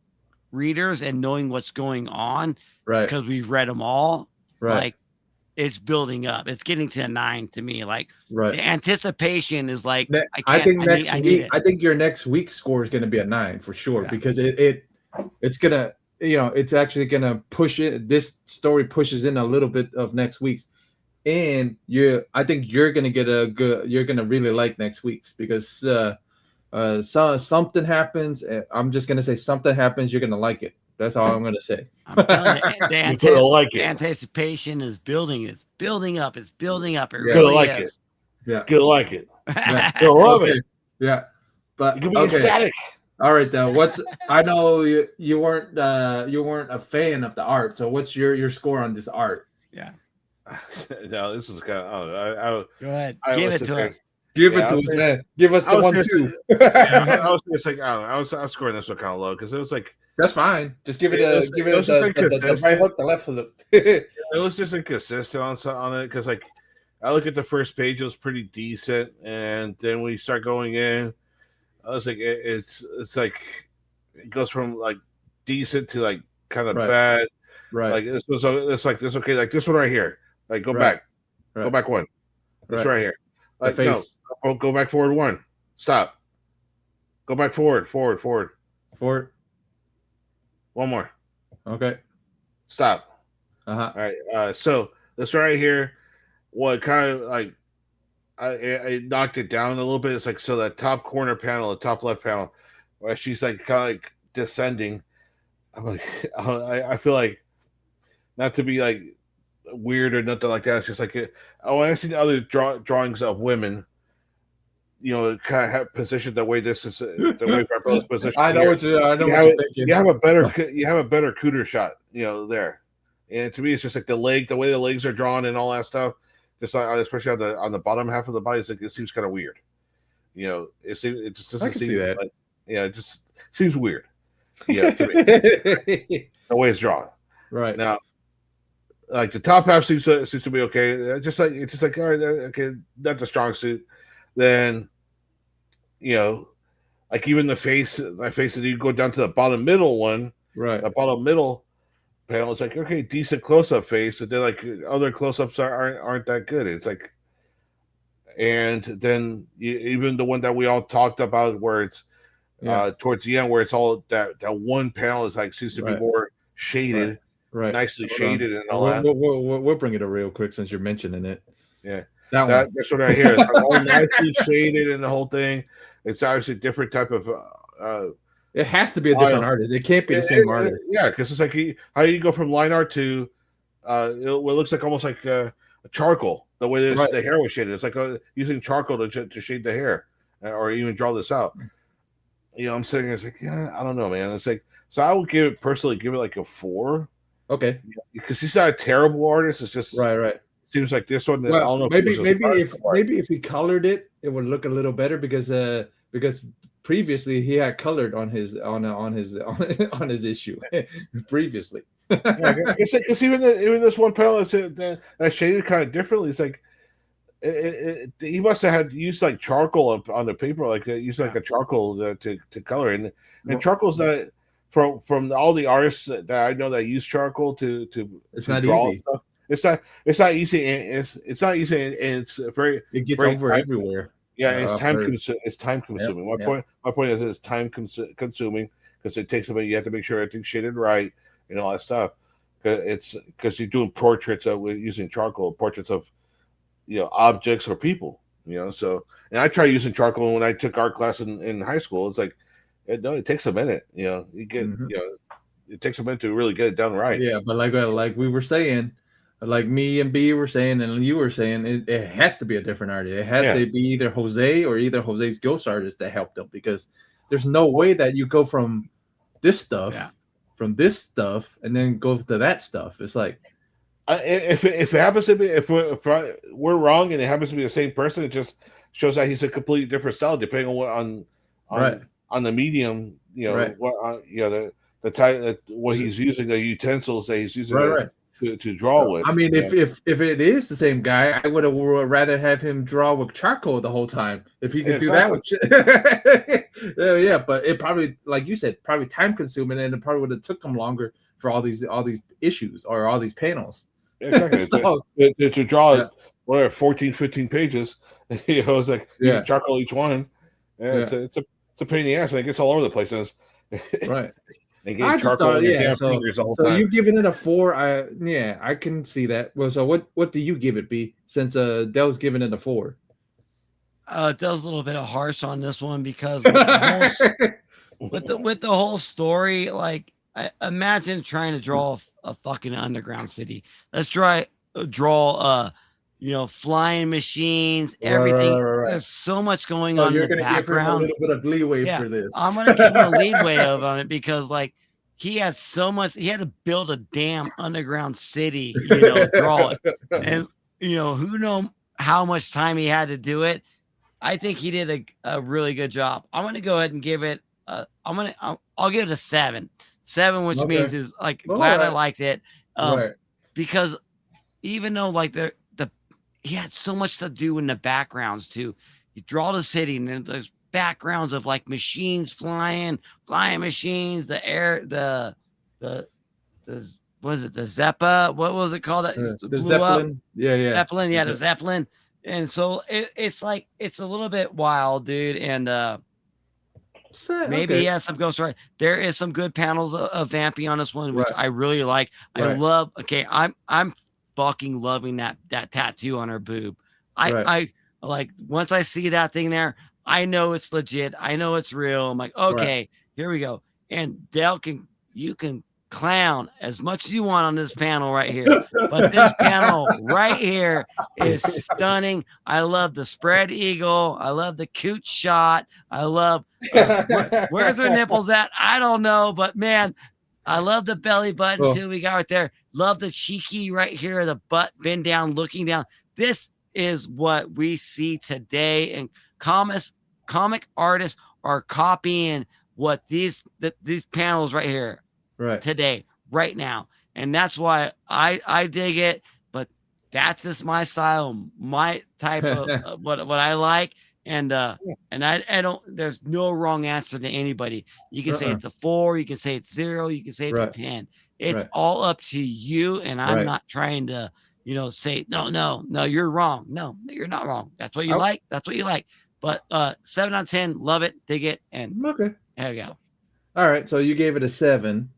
readers and knowing what's going on, because we've read them all, like it's building up. It's getting to a 9 to me. Like the anticipation is like I think your next week's score is going to be a 9 for sure, because it's gonna it's actually gonna push it. This story pushes in a little bit of next week's, and I think you're gonna get you're gonna really like next week's because something happens. I'm just gonna say something happens. You're gonna like it. That's all I'm gonna say. I'm telling you, the anticipation is building. It's building up. It's building up. It really like is. It. Yeah, gonna like it. Yeah, you'll love it. Yeah, but you can be ecstatic. All right, though. I know you weren't a fan of the art. So what's your score on this art? Yeah. No, this is kind of. Go ahead. Give it to us. Give it to us, man. Give us the 1-2. I was just like, I was scoring this one kind of low because it was like. That's fine. Just give it the right hook, the left hook. It was just inconsistent on it because like I look at the first page, it was pretty decent, and then when you start going in, I was like, it's like it goes from like decent to like kind of bad. Right. Like it's like this okay, like this one right here. Like go back. Go back one. This right here. Like no, go back forward 1. Stop. Go back forward. Forward. One more. Okay. Stop. All right. So this right here, what kind of like I knocked it down a little bit. It's like so that top corner panel, the top left panel, where she's like kind of like descending. I'm like, I feel like, not to be like weird or nothing like that. It's just like, when I see other drawings of women, you know, kind of have positioned the way this is, the way Vampirella's positioned. I know what you're thinking. You have a better cooter shot, you know, there. And to me, it's just like the way the legs are drawn and all that stuff. Just like, especially on the bottom half of the body, it's like, it seems kind of weird. You know, it just doesn't seem that. like, yeah, it just seems weird. Yeah, to me. The way it's drawn. Right now, like the top half seems to be okay. It's just like all right, okay, not the strong suit. Then, you know, like even my face, you go down to the bottom middle one, right? The bottom middle panel is like, okay, decent close up face, and then like other close ups aren't that good. It's like, and then even the one that we all talked about, where it's towards the end, where it's all that one panel is like seems to be more shaded, right. Nicely shaded and all that. We'll bring it up real quick since you're mentioning it. Yeah, that's what I hear. It's all nicely shaded and the whole thing. It's obviously a different type of. It has to be a different artist. It can't be the same artist. Yeah, because it's like how you go from line art to it looks like almost like a charcoal. The way the hair was shaded, it's like using charcoal to shade the hair, or even draw this out. You know, I'm sitting there, it's like, yeah, I don't know, man. It's like, so I would give it like a 4. Okay, because he's not a terrible artist. It's just right. Seems like this one. Well, I don't know. Maybe if he colored it, it would look a little better because previously he had colored on his issue previously. Because even this one panel that shaded kind of differently. It's like he must have had used like charcoal on the paper, like used like a charcoal to color, and charcoal's not from all the artists that I know that use charcoal to it's not draw easy. Stuff. It's not easy, and it's not easy, and it's very. It gets very over everywhere. Yeah, and it's time consuming. Yep, my point is it's time consuming because it takes a minute. You have to make sure everything's shaded right and all that stuff. Because you're doing portraits using charcoal, portraits of objects or people. So and I try using charcoal when I took art class in high school. It's like it takes a minute. You get it takes a minute to really get it done right. Yeah, but like we were saying. Like me and B were saying, and you were saying, it has to be a different artist. It had to be either Jose or either Jose's ghost artist that helped them, because there's no way that you go from this stuff, and then go to that stuff. It's like if it happens to be if we're wrong and it happens to be the same person, it just shows that he's a completely different style depending on what on the medium. What the type what he's using, the utensils that he's using. To draw with. I mean, if it is the same guy, I would have rather have him draw with charcoal the whole time. If he could do that with but it probably, like you said, probably time consuming, and it probably would have took him longer for all these issues or all these panels. Exactly. to draw 14, 15 pages, it's like using charcoal each one. It's a pain in the ass, and it gets all over the place. Right. And getting charcoal on your damn fingers all the time. So you've given it a 4. I can see that. Well, so what do you give it, B? Since Dell's giving it a 4. Dell's a little bit harsh on this one because with the whole story, like imagine trying to draw a fucking underground city. Let's draw flying machines, everything. Right. There's so much going on in the background. Give him a little bit of leeway for this. I'm going to give him a leeway on it because, like, he had so much. He had to build a damn underground city, draw it, and who knows how much time he had to do it. I think he did a really good job. I'm going to go ahead and give it. I'll give it a 7. 7, which means is like glad I liked it, because even though like he had so much to do in the backgrounds too. You draw the city and then there's backgrounds of like machines flying machines, the air, the was it the Zeppa? What was it called? The Zeppelin. Up? Yeah. Zeppelin. Yeah, the Zeppelin. And so it's like it's a little bit wild, dude. And maybe he has some ghost story. There is some good panels of Vampy on this one, which I really like. I love. Okay, I'm fucking loving that tattoo on her boob. I like once I see that thing there, I know it's legit. I know it's real. I'm like, okay, here we go. And Dale you can clown as much as you want on this panel right here, but this panel right here is stunning. I love the spread eagle. I love the cute shot. I love where's her nipples at? I don't know, but man, I love the belly button too. We got right there. Love the cheeky right here, the butt bend down, looking down. This is what we see today, and comic artists are copying what these panels right here today, right now. And that's why I dig it, but that's just my style, my type of what I like. And I don't, there's no wrong answer to anybody. You can say it's a 4, you can say it's 0, you can say it's a 10. It's all up to you. And I'm not trying to, say, no, you're wrong. No, you're not wrong. That's what you like. That's what you like. But 7 out of 10, love it, dig it, and there you go. All right, so you gave it a 7.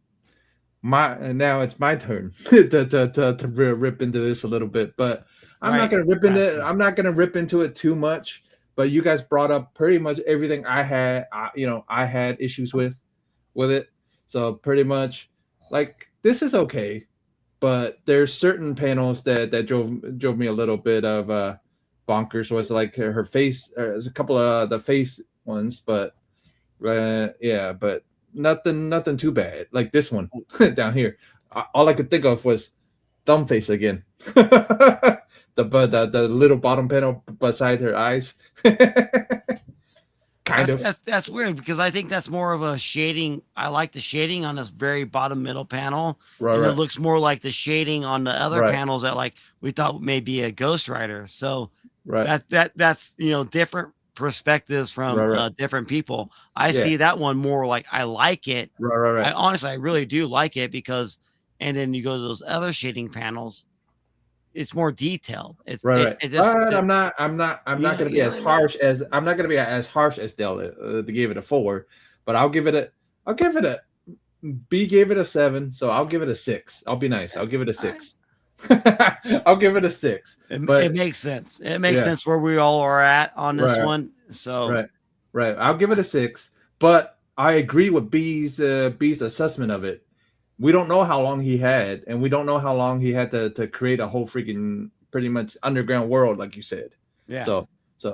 Now it's my turn to rip into this a little bit, but I'm not gonna rip into it. I'm not gonna rip into it too much. But you guys brought up pretty much everything I had. I had issues with it. So pretty much, like, this is okay, but there's certain panels that drove me a little bit of bonkers. Was like her face. There's a couple of the face ones, but but nothing too bad. Like this one down here. All I could think of was thumb face again. The little bottom panel beside her eyes. That's weird, because I think that's more of a shading. I like the shading on this very bottom middle panel. It looks more like the shading on the other panels that, like, we thought may be a Ghost Rider. So that's different perspectives from different people. I see that one more like I like it. I honestly, I really do like it, because, and then you go to those other shading panels, it's more detailed. It's I'm not going to be as harsh as Dell to give it a 4, but I'll give it a B gave it a 7, so I'll give it a 6. I'll be nice. I'll give it a 6. I'll give it a 6. But it makes sense. It makes sense where we all are at on this one. So I'll give it a 6. But I agree with B's assessment of it. We don't know how long he had, and we don't know how long he had to create a whole freaking pretty much underground world, like you said. Yeah. So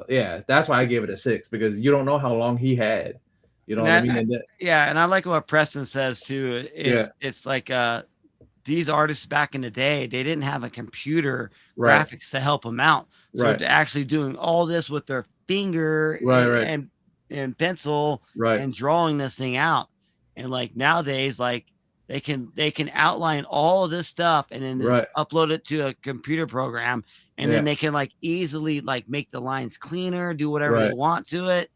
yeah, that's why I gave it a 6, because you don't know how long he had. You know what I mean? And I like what Preston says too. It's like these artists back in the day, they didn't have a computer graphics to help them out. So to actually doing all this with their finger and pencil and drawing this thing out. And like nowadays, like they can outline all of this stuff and then just upload it to a computer program, and then they can like easily like make the lines cleaner, do whatever they want to it.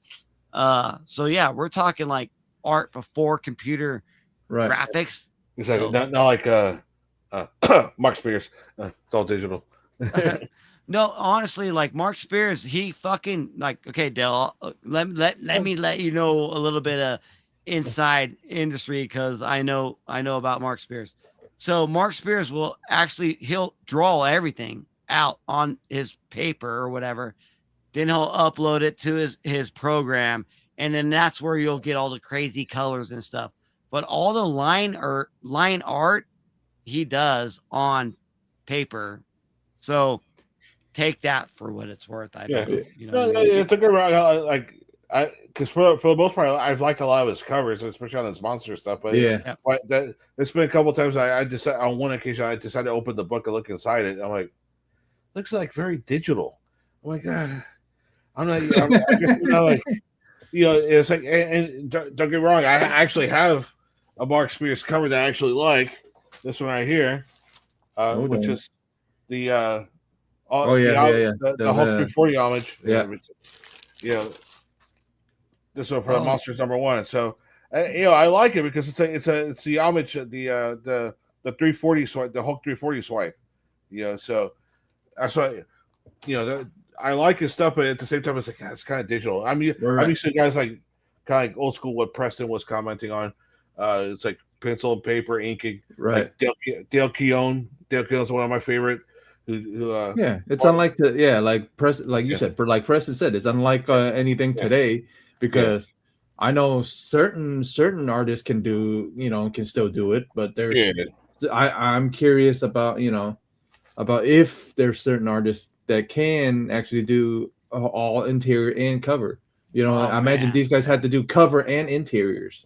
So yeah, we're talking like art before computer graphics. Exactly. So, not like Mark Spears. It's all digital. No, honestly, like Mark Spears, he fucking like, okay, Dale, let me let you know a little bit of inside industry, because I know about Mark Spears. So Mark Spears he'll draw everything out on his paper or whatever, then he'll upload it to his program, and then that's where you'll get all the crazy colors and stuff. But all the line art he does on paper. So take that for what it's worth. It's a good round. Like because for the most part, I've liked a lot of his covers, especially on his monster stuff. But it's been a couple of times. I decided on one occasion I decided to open the book and look inside it. I'm like, looks like very digital. I'm like, I'm not like, it's like, and don't get me wrong, I actually have a Mark Spears cover that I actually like. This one right here, which is the Hulk 340 homage. This one for the Monsters #1. So I like it because it's the homage, the 340 swipe, the Hulk 340 swipe. So that's why I like his stuff, but at the same time it's like it's kind of digital. I'm used to guys like kind of like old school what Preston was commenting on. It's like pencil and paper inking. Right. Like Dale Keown. Dale Keown's one of my favorite It's unlike like you said, for like Preston said, it's unlike anything today, because I know certain artists can still do it, but I'm curious about about if there's certain artists that can actually do all interior and cover. I imagine these guys had to do cover and interiors.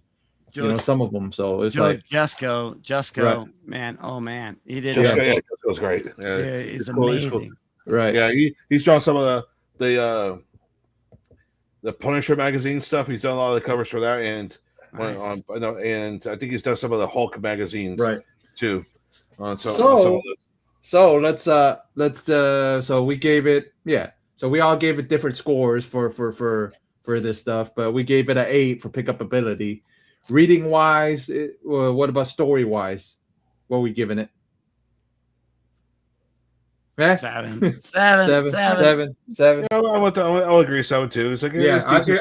Some of them. So it's like Jusco, right. Man. Oh man, he did. Jusco was great. Yeah, it's amazing. Cool. Right. Yeah, he's drawn some of the Punisher magazine stuff. He's done a lot of the covers for that, and and I think he's done some of the Hulk magazines, right, too. So we gave it, so we all gave it different scores for this stuff, but we gave it an 8 for pickup ability. Reading wise, what about story wise? What are we giving it? 7. Yeah, I'll agree 7 too. It's like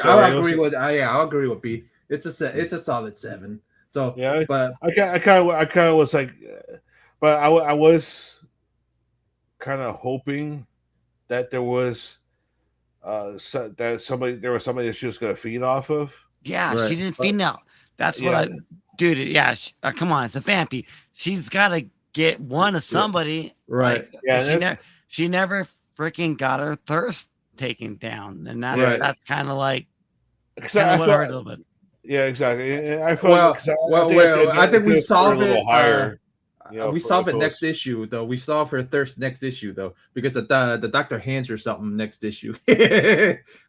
I'll agree with B. It's a solid 7. So yeah, but I kind of was like, but I was kind of hoping that there was there was somebody that she was going to feed off of. Yeah, right. She didn't feed now. That's what dude. Yeah, come on, it's a vampy. She's got to get one of somebody, right? Like, she never freaking got her thirst taken down, and that's kind of like what hurt a little bit. Yeah, exactly. I think we solve it higher. We solve it next issue, though. We solve her thirst next issue, though, because the doctor hands her something next issue.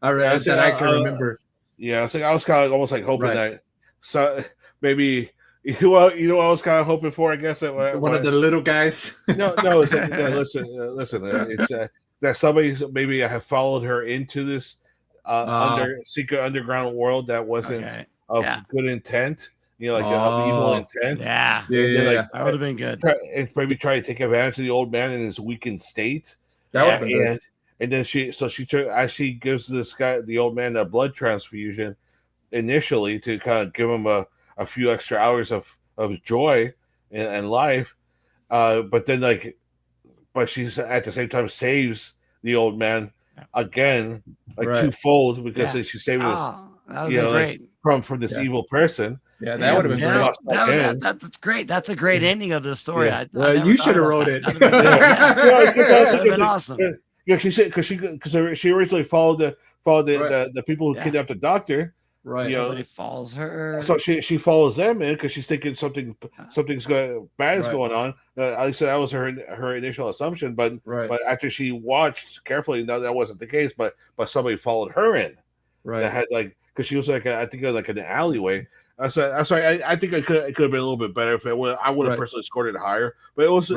All right, that I can remember. Yeah, I was kind of almost like hoping that. So maybe what I was kind of hoping for, I guess, one of the little guys. No, it's listen. It's that somebody maybe have followed her into this secret underground world that wasn't of good intent. Of evil intent. Yeah. That would have been good. And maybe try to take advantage of the old man in his weakened state. That would have been good. And then she gives this guy, the old man, a blood transfusion initially to kind of give him a few extra hours of joy and life, but then but she's at the same time saves the old man again, twofold, because she saved his from this evil person. Yeah, that would have been great. That's great. That's a great ending of the story. Yeah. You should have wrote it. That would have been awesome. Yeah, she said because she originally followed the people who kidnapped the doctor. Right. Somebody follows her. So she follows them in because she's thinking something's bad's going on. At least that was her initial assumption. But after she watched carefully, no, that wasn't the case. But somebody followed her in. Right. That had because she was I think like an alleyway. So I think it could have been a little bit better if I would have personally scored it higher. But it was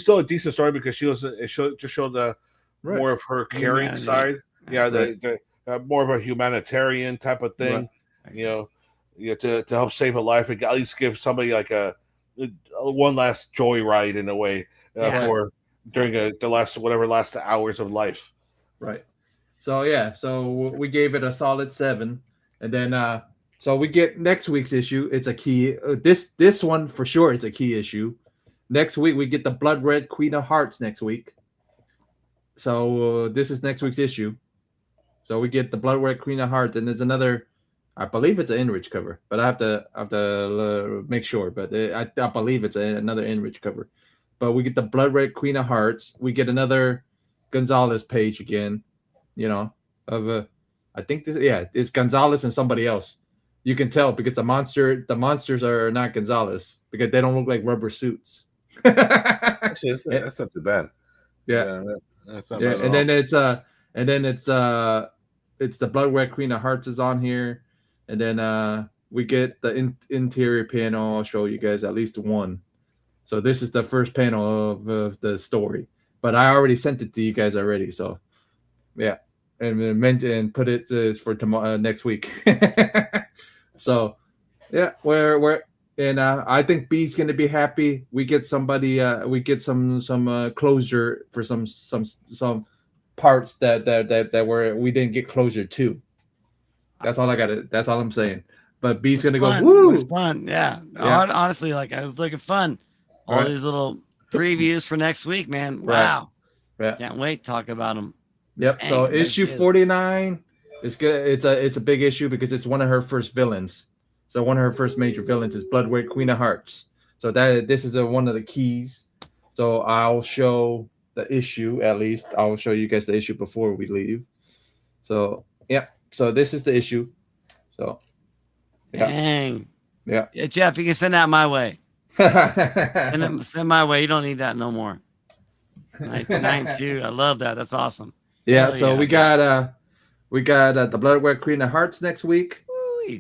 still a decent story because it showed the more of her caring side. Yeah, the more of a humanitarian type of thing. Right. To help save a life and at least give somebody like a one last joyride in a way for during the last hours of life. Right. So we gave it a solid 7, and then so we get next week's issue. It's a key. This one for sure. It's a key issue. Next week we get the Blood Red Queen of Hearts next week. So this is next week's issue. So we get the Blood Red Queen of Hearts, and there's another. I believe it's an Enrich cover, but I have to make sure. But I believe it's another Enrich cover. But we get the Blood Red Queen of Hearts. We get another Gonzalez page again. I think it's Gonzalez and somebody else. You can tell because the monsters are not Gonzalez because they don't look like rubber suits. Actually, that's not too bad. Yeah, that's not bad. And then it's the Blood Red Queen of Hearts is on here. And then we get the interior panel. I'll show you guys at least one. So this is the first panel of the story. But I already sent it to you guys already. So, yeah. And put it for tomorrow, next week. So, yeah. I think B's going to be happy. We get somebody. We get some closure for some parts that we didn't get closure to. That's all I got. That's all I'm saying. But B's gonna go. Woo! It was fun. Yeah. Honestly, I was looking fun. All these little previews for next week, man. Wow. Yeah. Can't wait to talk about them. Yep. Dang, So there issue she is. 49 is good. It's a big issue because it's one of her first villains. So one of her first major villains is Bloodweight Queen of Hearts. So this is one of the keys. So I'll show the issue, at least. I'll show you guys the issue before we leave. So yeah. So this is the issue. So yeah. Dang. Yeah. Jeff, you can send that my way. Send my way. You don't need that no more. Nice 9-2. I love that. That's awesome. Yeah. Hell So yeah. we got the Bloodweight Queen of Hearts next week.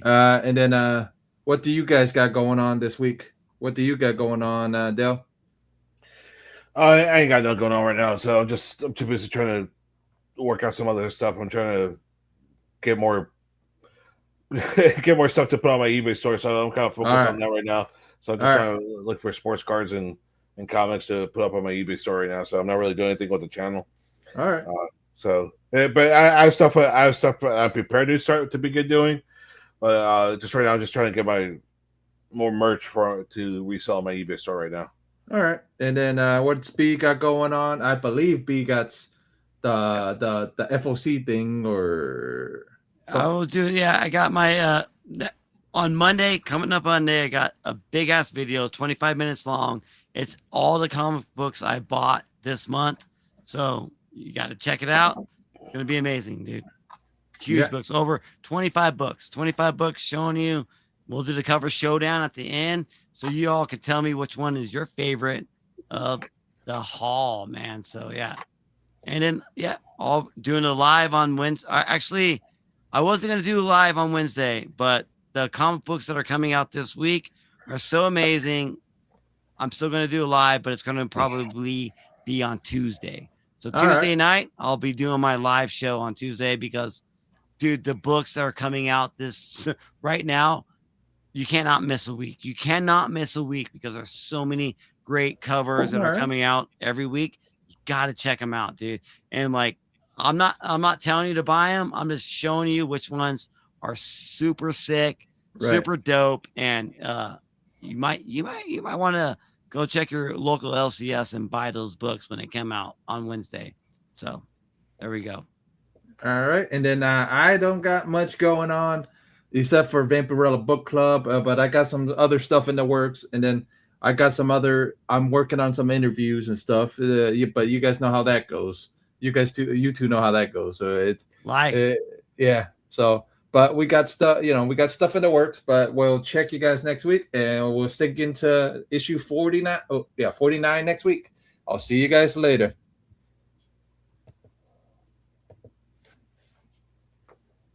And then what do you guys got going on this week? What do you got going on, Dale? I ain't got nothing going on right now, so I'm too busy trying to work out some other stuff. I'm trying to get more stuff to put on my eBay store, so I'm kind of focused on that right now. So I'm just trying to look for sports cards and comics to put up on my eBay store right now. So I'm not really doing anything with the channel. All right. But I have stuff I'm prepared to start to begin doing. But just right now, I'm just trying to get my more merch to resell on my eBay store right now. All right. And then what's B got going on? I believe B got the FOC thing or something. I will do. Yeah, I got my on Monday, coming up Monday, I got a big ass video, 25 minutes long. It's all the comic books I bought this month. So you got to check it out. It's going to be amazing, dude. Huge books, over 25 books. 25 books showing you. We'll do the cover showdown at the end. So you all can tell me which one is your favorite of the haul, man. So yeah. And then, yeah, all doing a live on Wednesday. Actually, I wasn't going to do live on Wednesday, but the comic books that are coming out this week are so amazing. I'm still going to do a live, but it's going to probably be on Tuesday. So Tuesday night, I'll be doing my live show on Tuesday because, dude, the books that are coming out this right now, you cannot miss a week. You cannot miss a week because there's so many great covers that are coming out every week. You got to check them out, dude. And like, I'm not telling you to buy them. I'm just showing you which ones are super sick, super dope. And you might want to go check your local LCS and buy those books when they come out on Wednesday. So there we go. All right. And then I don't got much going on except for Vampirella Book Club, but I got some other stuff in the works. And then I got I'm working on some interviews and stuff, but you guys know how that goes. You two know how that goes. So it's live. Yeah. So, but we got stuff, we got stuff in the works, but we'll check you guys next week and we'll stick into issue 49. 49 next week. I'll see you guys later.